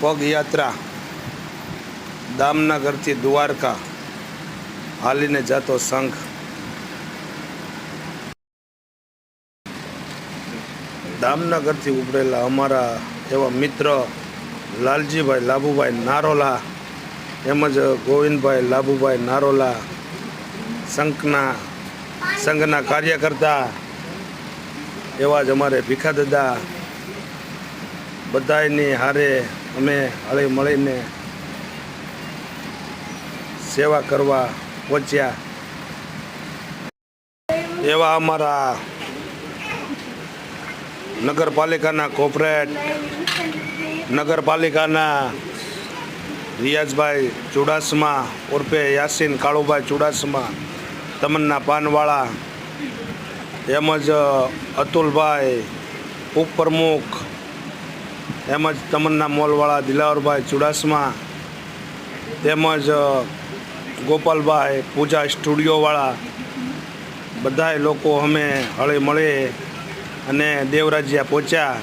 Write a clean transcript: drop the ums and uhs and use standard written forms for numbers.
પગયાત્રા દામનગરથી દ્વારકા હાલીને જતો સંઘ દામનગરથી ઉપડેલા અમારા એવા મિત્ર લાલજીભાઈ લાભુભાઈ નારોલા તેમજ ગોવિંદભાઈ લાભુભાઈ નારોલા સંઘના કાર્યકર્તા એવા જ અમારે ભીખા દાદા બધાની હારે અમે હળી મળીને સેવા કરવા પહોંચ્યા। એવા અમારા નગરપાલિકાના કોર્પોરેટ નગરપાલિકાના રિયાઝભાઈ ચુડાસમા ઉર્ફે યાસીન કાળુભાઈ ચુડાસમા, તમન્ના પાનવાળા, તેમજ અતુલભાઈ ઉપપ્રમુખ, તેમજ તમન્ના મોલવાળા દિલાવરભાઈ ચુડાસમા, તેમજ ગોપાલભાઈ પૂજા સ્ટુડિયોવાળા, બધાય લોકો અમે હળી મળી અને દેવરાજ્યા પહોંચ્યા।